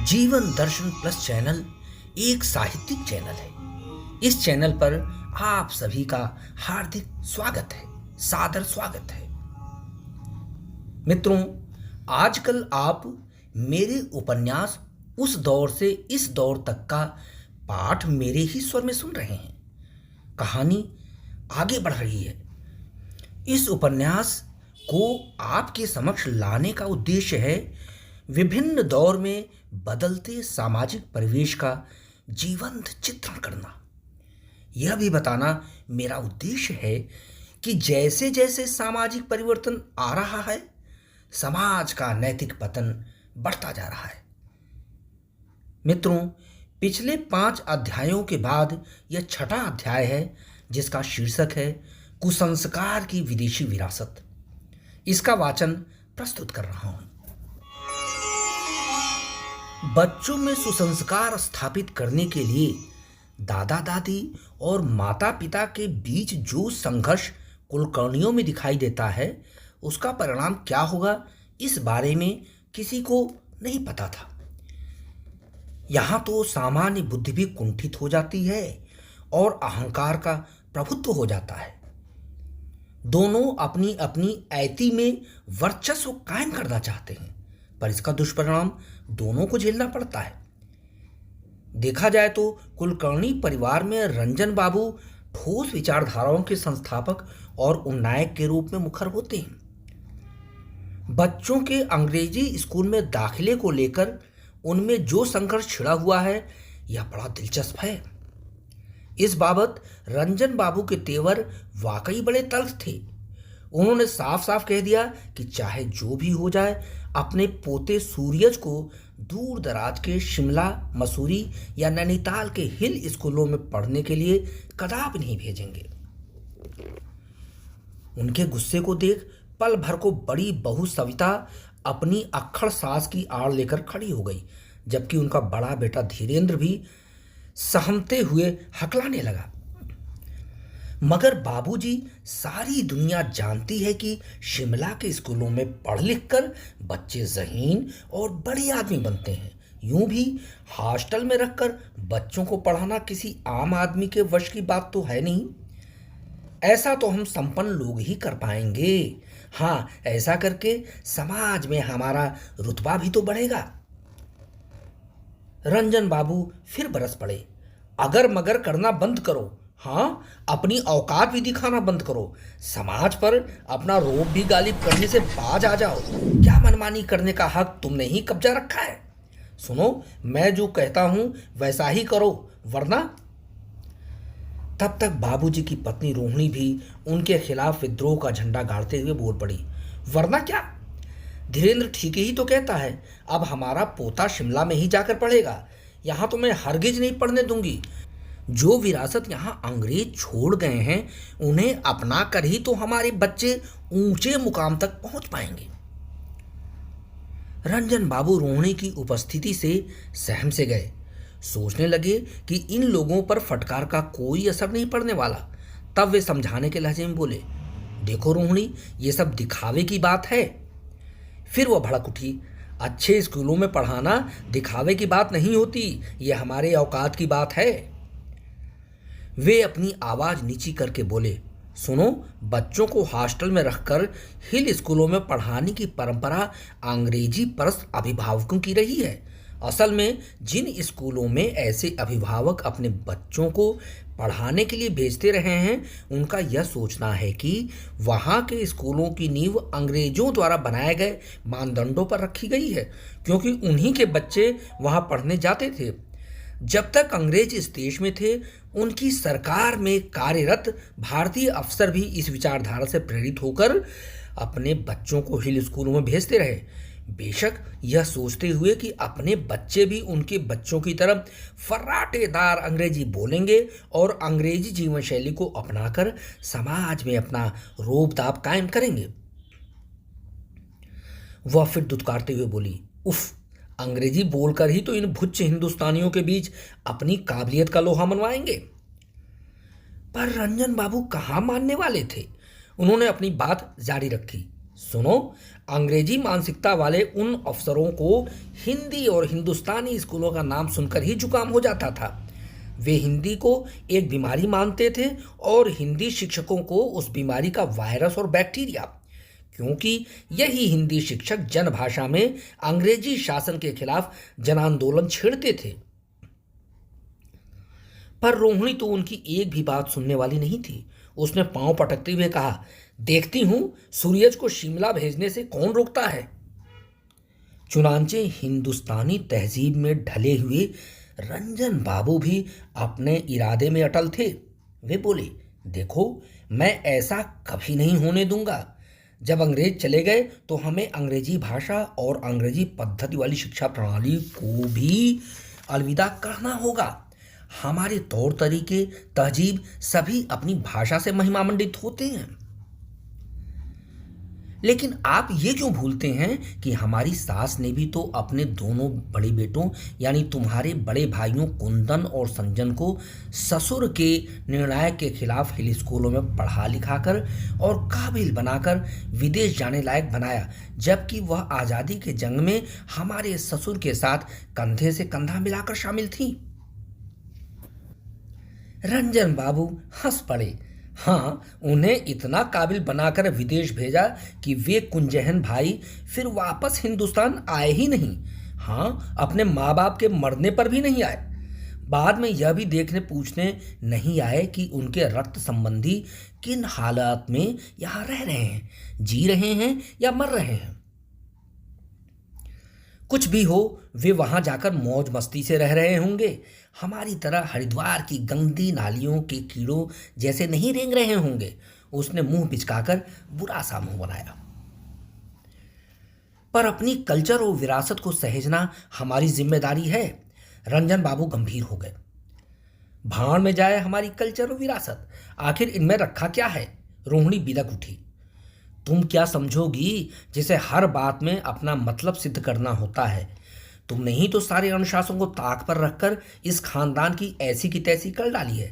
जीवन दर्शन plus channel एक साहित्यिक चैनल है। इस चैनल पर आप सभी का हार्दिक स्वागत है, सादर स्वागत है। मित्रों, आजकल आप मेरे उपन्यास उस दौर से इस दौर तक का पाठ मेरे ही स्वर में सुन रहे हैं। कहानी आगे बढ़ रही है। इस उपन्यास को आपके समक्ष लाने का उद्देश्य है विभिन्न दौर में बदलते सामाजिक परिवेश का जीवंत चित्रण करना। यह भी बताना मेरा उद्देश्य है कि जैसे जैसे सामाजिक परिवर्तन आ रहा है, समाज का नैतिक पतन बढ़ता जा रहा है। मित्रों, पिछले 5 अध्यायों के बाद यह छठा अध्याय है, जिसका शीर्षक है कुसंस्कार की विदेशी विरासत। इसका वाचन प्रस्तुत कर रहा हूं। बच्चों में सुसंस्कार स्थापित करने के लिए दादा दादी और माता पिता के बीच जो संघर्ष कुलकर्णियों में दिखाई देता है, उसका परिणाम क्या होगा, इस बारे में किसी को नहीं पता था। यहाँ तो सामान्य बुद्धि भी कुंठित हो जाती है और अहंकार का प्रभुत्व हो जाता है। दोनों अपनी अपनी ऐति में वर्चस्व कायम करना चाहते हैं, पर इसका दुष्परिणाम दोनों को झेलना पड़ता है। देखा जाए तो कुलकर्णी परिवार में रंजन बाबू ठोस विचारधाराओं के संस्थापक और उन्नायक के रूप में मुखर होते हैं। बच्चों के अंग्रेजी स्कूल में दाखिले को लेकर उनमें जो संघर्ष छिड़ा हुआ है, यह बड़ा दिलचस्प है। इस बाबत रंजन बाबू के तेवर वाकई बड़े तल्ख थे। उन्होंने साफ साफ कह दिया कि चाहे जो भी हो जाए, अपने पोते सूरज को दूर दराज के शिमला, मसूरी या नैनीताल के हिल स्कूलों में पढ़ने के लिए कदापि नहीं भेजेंगे। उनके गुस्से को देख पल भर को बड़ी बहू सविता अपनी अक्खड़ सास की आड़ लेकर खड़ी हो गई, जबकि उनका बड़ा बेटा धीरेन्द्र भी सहमते हुए हकलाने लगा। मगर बाबूजी, सारी दुनिया जानती है कि शिमला के स्कूलों में पढ़ लिख कर बच्चे ज़हीन और बड़े आदमी बनते हैं। यूं भी हॉस्टल में रखकर बच्चों को पढ़ाना किसी आम आदमी के वश की बात तो है नहीं। ऐसा तो हम संपन्न लोग ही कर पाएंगे। हाँ, ऐसा करके समाज में हमारा रुतबा भी तो बढ़ेगा। रंजन बाबू फिर बरस पड़े। अगर मगर करना बंद करो। हाँ, अपनी औकात भी दिखाना बंद करो। समाज पर अपना रोब भी गालिब करने से बाज आ जाओ। क्या मनमानी करने का हक तुमने ही कब्जा रखा है? सुनो, मैं जो कहता हूं वैसा ही करो, वरना। तब तक बाबूजी की पत्नी रोहिणी भी उनके खिलाफ विद्रोह का झंडा गाड़ते हुए बोल पड़ी। वरना क्या? धीरेन्द्र ठीक ही तो कहता है। अब हमारा पोता शिमला में ही जाकर पढ़ेगा। यहाँ तो मैं हरगिज नहीं पढ़ने दूंगी। जो विरासत यहाँ अंग्रेज छोड़ गए हैं, उन्हें अपना कर ही तो हमारे बच्चे ऊंचे मुकाम तक पहुंच पाएंगे। रंजन बाबू रोहिणी की उपस्थिति से सहम से गए। सोचने लगे कि इन लोगों पर फटकार का कोई असर नहीं पड़ने वाला। तब वे समझाने के लहजे में बोले, देखो रोहिणी, ये सब दिखावे की बात है। फिर वह भड़क उठी। अच्छे स्कूलों में पढ़ाना दिखावे की बात नहीं होती, ये हमारे औकात की बात है। वे अपनी आवाज नीची करके बोले, सुनो, बच्चों को हॉस्टल में रखकर हिल स्कूलों में पढ़ाने की परंपरा अंग्रेजी परस्त अभिभावकों की रही है। असल में जिन स्कूलों में ऐसे अभिभावक अपने बच्चों को पढ़ाने के लिए भेजते रहे हैं, उनका यह सोचना है कि वहाँ के स्कूलों की नींव अंग्रेजों द्वारा बनाए गए मानदंडों पर रखी गई है, क्योंकि उन्हीं के बच्चे वहाँ पढ़ने जाते थे। जब तक अंग्रेज इस देश में थे, उनकी सरकार में कार्यरत भारतीय अफसर भी इस विचारधारा से प्रेरित होकर अपने बच्चों को हिल स्कूलों में भेजते रहे, बेशक यह सोचते हुए कि अपने बच्चे भी उनके बच्चों की तरह फर्राटेदार अंग्रेजी बोलेंगे और अंग्रेजी जीवन शैली को अपनाकर समाज में अपना रोब-दाब कायम करेंगे। वह फिर दुत्कारते हुए बोली, उफ, अंग्रेजी बोलकर ही तो इन भुच्च हिंदुस्तानियों के बीच अपनी काबिलियत का लोहा मनवाएंगे। पर रंजन बाबू कहाँ मानने वाले थे। उन्होंने अपनी बात जारी रखी। सुनो, अंग्रेजी मानसिकता वाले उन अफसरों को हिंदी और हिंदुस्तानी स्कूलों का नाम सुनकर ही जुकाम हो जाता था। वे हिंदी को एक बीमारी मानते थे और हिंदी शिक्षकों को उस बीमारी का वायरस और बैक्टीरिया, क्योंकि यही हिंदी शिक्षक जनभाषा में अंग्रेजी शासन के खिलाफ जन आंदोलन छेड़ते थे। पर रोहिणी तो उनकी एक भी बात सुनने वाली नहीं थी। उसने पांव पटकते हुए कहा, देखती हूं सूरज को शिमला भेजने से कौन रोकता है। चुनांचे हिंदुस्तानी तहजीब में ढले हुए रंजन बाबू भी अपने इरादे में अटल थे। वे बोले, देखो, मैं ऐसा कभी नहीं होने दूंगा। जब अंग्रेज चले गए तो हमें अंग्रेजी भाषा और अंग्रेजी पद्धति वाली शिक्षा प्रणाली को भी अलविदा करना होगा। हमारे तौर तरीके, तहजीब सभी अपनी भाषा से महिमामंडित होते हैं। लेकिन आप ये क्यों भूलते हैं कि हमारी सास ने भी तो अपने दोनों बड़े बेटों यानी तुम्हारे बड़े भाइयों कुंदन और संजन को ससुर के निर्णय के खिलाफ हिल स्कूलों में पढ़ा लिखाकर और काबिल बनाकर विदेश जाने लायक बनाया, जबकि वह आज़ादी के जंग में हमारे ससुर के साथ कंधे से कंधा मिलाकर शामिल थी। रंजन बाबू हंस पड़े। हाँ, उन्हें इतना काबिल बनाकर विदेश भेजा कि वे कुंजहन भाई फिर वापस हिंदुस्तान आए ही नहीं। हाँ, अपने माँ बाप के मरने पर भी नहीं आए। बाद में यह भी देखने पूछने नहीं आए कि उनके रक्त संबंधी किन हालात में यहाँ रह रहे हैं, जी रहे हैं या मर रहे हैं। कुछ भी हो, वे वहां जाकर मौज मस्ती से रह रहे होंगे, हमारी तरह हरिद्वार की गंदी नालियों के कीड़ों जैसे नहीं रेंग रहे होंगे। उसने मुंह पिचकाकर बुरा सा मुंह बनाया। पर अपनी कल्चर और विरासत को सहेजना हमारी जिम्मेदारी है। रंजन बाबू गंभीर हो गए। भाड़ में जाए हमारी कल्चर और विरासत, आखिर इनमें रखा क्या है। रोहिणी बिलक उठी। तुम क्या समझोगी जिसे हर बात में अपना मतलब सिद्ध करना होता है। तुमने ही तो सारे अनुशासन को ताक पर रखकर इस खानदान की ऐसी की तैसी कर डाली है।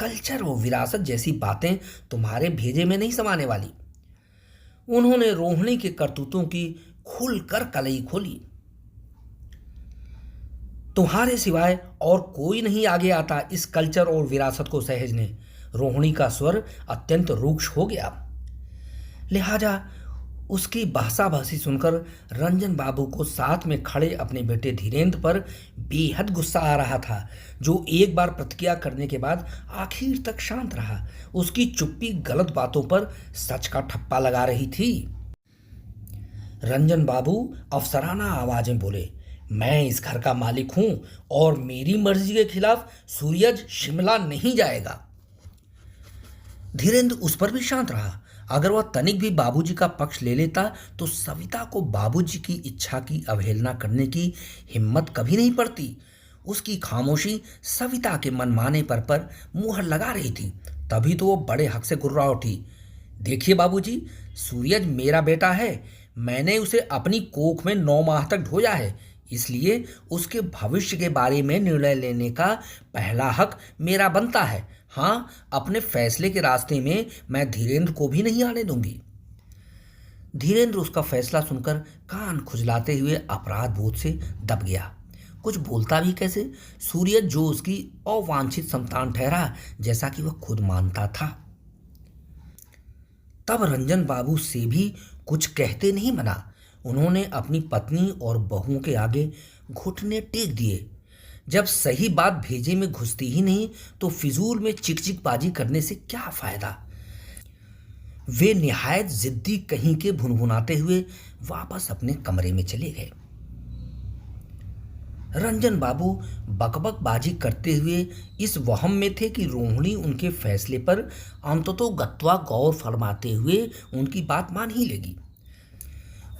कल्चर और विरासत जैसी बातें तुम्हारे भेजे में नहीं समाने वाली। उन्होंने रोहिणी के करतूतों की खुलकर कलई खोली। तुम्हारे सिवाय और कोई नहीं आगे आता इस कल्चर और विरासत को सहेजने। रोहिणी का स्वर अत्यंत रूक्ष हो गया। लिहाजा उसकी भाषाभाषी सुनकर रंजन बाबू को साथ में खड़े अपने बेटे धीरेन्द्र पर बेहद गुस्सा आ रहा था, जो एक बार प्रतिक्रिया करने के बाद आखिर तक शांत रहा। उसकी चुप्पी गलत बातों पर सच का ठप्पा लगा रही थी। रंजन बाबू अफसराना आवाजें बोले, मैं इस घर का मालिक हूं और मेरी मर्जी के खिलाफ सूरज शिमला नहीं जाएगा। धीरेन्द्र उस पर भी शांत रहा। अगर वह तनिक भी बाबूजी का पक्ष ले लेता तो सविता को बाबूजी की इच्छा की अवहेलना करने की हिम्मत कभी नहीं पड़ती। उसकी खामोशी सविता के मनमाने पर मुहर लगा रही थी। तभी तो वो बड़े हक से गुर्रा उठी। देखिए बाबूजी, सूरज मेरा बेटा है। मैंने उसे अपनी कोख में 9 माह तक ढोया है, इसलिए उसके भविष्य के बारे में निर्णय लेने का पहला हक मेरा बनता है। हाँ, अपने फैसले के रास्ते में मैं धीरेन्द्र को भी नहीं आने दूंगी। धीरेन्द्र उसका फैसला सुनकर कान खुजलाते हुए अपराध बोध से दब गया। कुछ बोलता भी कैसे। सूरज जो उसकी अवांछित संतान ठहरा, जैसा कि वह खुद मानता था। तब रंजन बाबू से भी कुछ कहते नहीं बना। उन्होंने अपनी पत्नी और बहुओं के आगे घुटने टेक दिए। जब सही बात भेजे में घुसती ही नहीं तो फिजूल में चिकचिकबाजी करने से क्या फायदा। वे निहायत जिद्दी कहीं के भुनभुनाते हुए वापस अपने कमरे में चले गए। रंजन बाबू बकबकबाजी करते हुए इस वहम में थे कि रोहिणी उनके फैसले पर अंततोगत्वा गौर फरमाते हुए उनकी बात मान ही लेगी।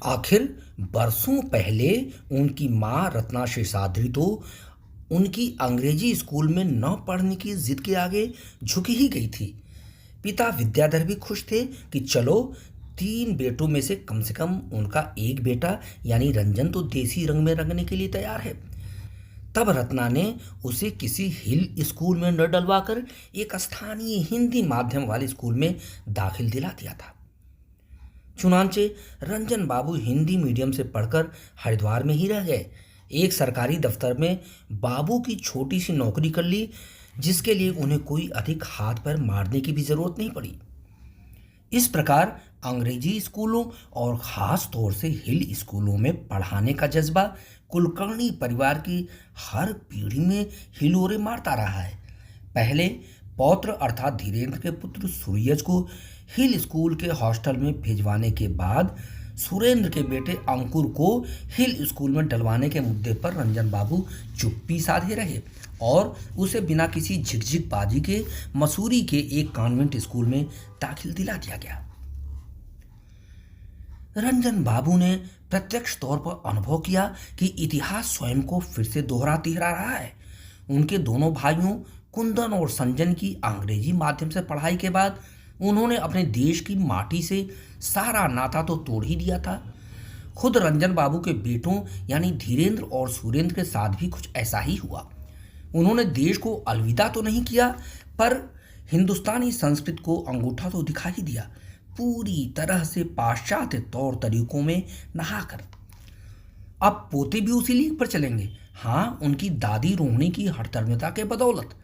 आखिर बरसों पहले उनकी माँ रत्ना शेषाद्री तो उनकी अंग्रेजी स्कूल में न पढ़ने की जिद के आगे झुकी ही गई थी। पिता विद्याधर भी खुश थे कि चलो 3 बेटों में से कम उनका एक बेटा यानी रंजन तो देसी रंग में रंगने के लिए तैयार है। तब रत्ना ने उसे किसी हिल स्कूल में न डलवाकर एक स्थानीय हिंदी माध्यम वाले स्कूल में दाखिल दिला दिया था। चुनांचे रंजन बाबू हिंदी मीडियम से पढ़कर हरिद्वार में ही रह गए। एक सरकारी दफ्तर में बाबू की छोटी सी नौकरी कर ली, जिसके लिए उन्हें कोई अधिक हाथ पैर मारने की भी जरूरत नहीं पड़ी। इस प्रकार अंग्रेजी स्कूलों और ख़ास तौर से हिल स्कूलों में पढ़ाने का जज्बा कुलकर्णी परिवार की हर पीढ़ी में हिलोरे मारता रहा है। पहले पौत्र अर्थात धीरेन्द्र के पुत्र सूरज को हिल स्कूल के हॉस्टल में भिजवाने के बाद सुरेंद्र के बेटे अंकुर को हिल स्कूल में डलवाने के मुद्दे पर रंजन बाबू चुप्पी साधे रहे और उसे बिना किसी झिकझिकबाजी के मसूरी के एक कॉन्वेंट स्कूल में दाखिल दिला दिया गया। रंजन बाबू ने प्रत्यक्ष तौर पर अनुभव किया कि इतिहास स्वयं को फिर से दोहरा रहा है। उनके दोनों भाइयों कुंदन और संजन की अंग्रेजी माध्यम से पढ़ाई के बाद उन्होंने अपने देश की माटी से सारा नाता तो तोड़ ही दिया था। खुद रंजन बाबू के बेटों यानी धीरेन्द्र और सुरेंद्र के साथ भी कुछ ऐसा ही हुआ। उन्होंने देश को अलविदा तो नहीं किया, पर हिंदुस्तानी संस्कृति को अंगूठा तो दिखा ही दिया, पूरी तरह से पाश्चात्य तौर तरीकों में नहाकर। अब पोते भी उसी लीग पर चलेंगे। हाँ, उनकी दादी रोहिणी की हठधर्मिता के बदौलत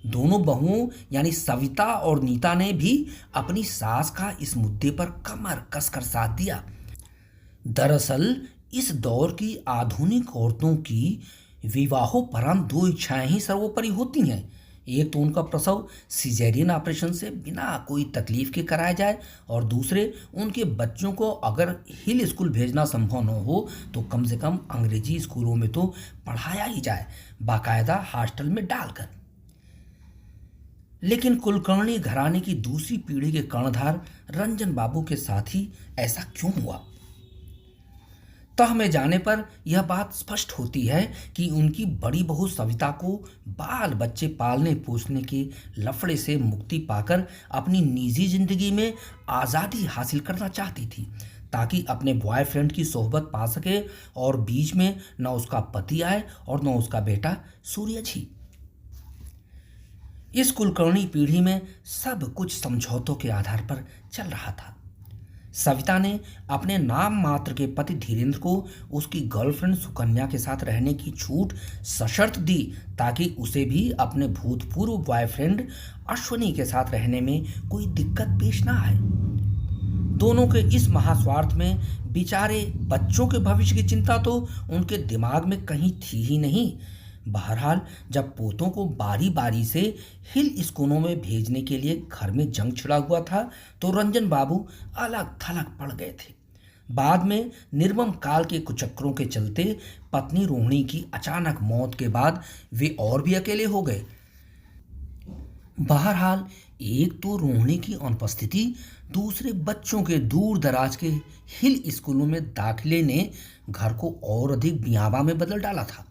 दोनों बहुओं यानी सविता और नीता ने भी अपनी सास का इस मुद्दे पर कमर कसकर साथ दिया। दरअसल इस दौर की आधुनिक औरतों की विवाहोपरांत दो इच्छाएं ही सर्वोपरि होती हैं। एक तो उनका प्रसव सिजेरियन ऑपरेशन से बिना कोई तकलीफ के कराया जाए और दूसरे उनके बच्चों को अगर हिल स्कूल भेजना संभव न हो तो कम से कम अंग्रेजी स्कूलों में तो पढ़ाया ही जाए, बाकायदा हॉस्टल में डालकर। लेकिन कुलकर्णी घराने की दूसरी पीढ़ी के कर्णधार रंजन बाबू के साथ ही ऐसा क्यों हुआ? तह में जाने पर यह बात स्पष्ट होती है कि उनकी बड़ी बहू सविता को बाल बच्चे पालने पोसने के लफड़े से मुक्ति पाकर अपनी निजी जिंदगी में आज़ादी हासिल करना चाहती थी, ताकि अपने बॉयफ्रेंड की सोहबत पा सके और बीच में न उसका पति आए और न उसका बेटा सूरज ही। इस कुलकर्णी पीढ़ी में सब कुछ समझौतों के आधार पर चल रहा था। सविता ने अपने नाम मात्र के पति धीरेन्द्र को उसकी गर्लफ्रेंड सुकन्या के साथ रहने की छूट सशर्त दी, ताकि उसे भी अपने भूतपूर्व बॉयफ्रेंड अश्वनी के साथ रहने में कोई दिक्कत पेश ना आए। दोनों के इस महास्वार्थ में बेचारे बच्चों के भविष्य की चिंता तो उनके दिमाग में कहीं थी ही नहीं। बहरहाल जब पोतों को बारी बारी से हिल स्कूलों में भेजने के लिए घर में जंग छिड़ा हुआ था तो रंजन बाबू अलग थलग पड़ गए थे। बाद में निर्मम काल के कुचक्रों के चलते पत्नी रोहिणी की अचानक मौत के बाद वे और भी अकेले हो गए। बहरहाल एक तो रोहिणी की अनुपस्थिति, दूसरे बच्चों के दूर दराज के हिल स्कूलों में दाखिले ने घर को और अधिक बियाबा में बदल डाला था।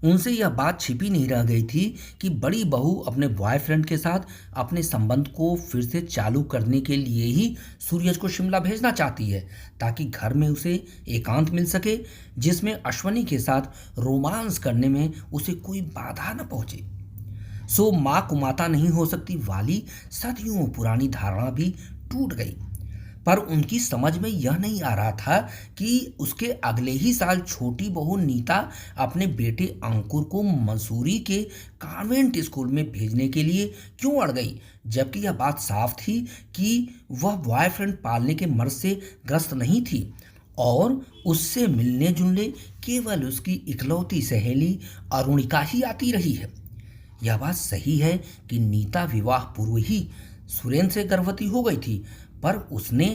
उनसे यह बात छिपी नहीं रह गई थी कि बड़ी बहू अपने बॉयफ्रेंड के साथ अपने संबंध को फिर से चालू करने के लिए ही सूरज को शिमला भेजना चाहती है, ताकि घर में उसे एकांत मिल सके जिसमें अश्वनी के साथ रोमांस करने में उसे कोई बाधा न पहुंचे। सो माँ कुमाता नहीं हो सकती वाली सदियों पुरानी धारणा भी टूट गई। पर उनकी समझ में यह नहीं आ रहा था कि उसके अगले ही साल छोटी बहू नीता अपने बेटे अंकुर को मसूरी के कॉन्वेंट स्कूल में भेजने के लिए क्यों अड़ गई, जबकि यह बात साफ थी कि वह बॉयफ्रेंड पालने के मर्ज से ग्रस्त नहीं थी और उससे मिलने जुलने केवल उसकी इकलौती सहेली अरुणिका ही आती रही है। यह बात सही है कि नीता विवाह पूर्व ही सुरेंद्र से गर्भवती हो गई थी, पर उसने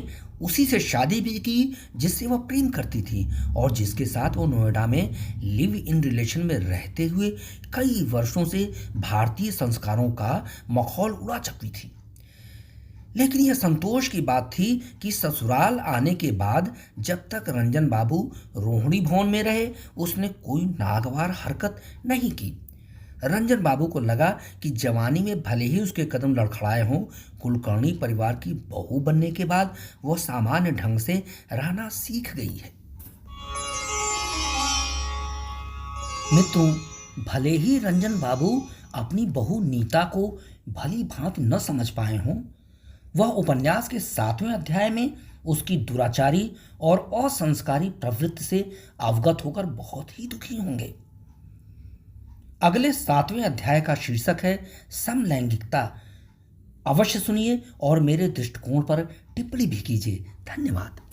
उसी से शादी भी की जिससे वह प्रेम करती थी और जिसके साथ वो नोएडा में लिव इन रिलेशन में रहते हुए कई वर्षों से भारतीय संस्कारों का मखौल उड़ा चुकी थी। लेकिन यह संतोष की बात थी कि ससुराल आने के बाद जब तक रंजन बाबू रोहिणी भवन में रहे उसने कोई नागवार हरकत नहीं की। रंजन बाबू को लगा कि जवानी में भले ही उसके कदम लड़खड़ाए हों, कुलकर्णी परिवार की बहू बनने के बाद वह सामान्य ढंग से रहना सीख गई है। मित्रों, भले ही रंजन बाबू अपनी बहू नीता को भली भांति न समझ पाए हों, वह उपन्यास के 7वें अध्याय में उसकी दुराचारी और असंस्कारी प्रवृत्ति से अवगत होकर बहुत ही दुखी होंगे। अगले 7वें अध्याय का शीर्षक है समलैंगिकता। अवश्य सुनिए और मेरे दृष्टिकोण पर टिप्पणी भी कीजिए। धन्यवाद।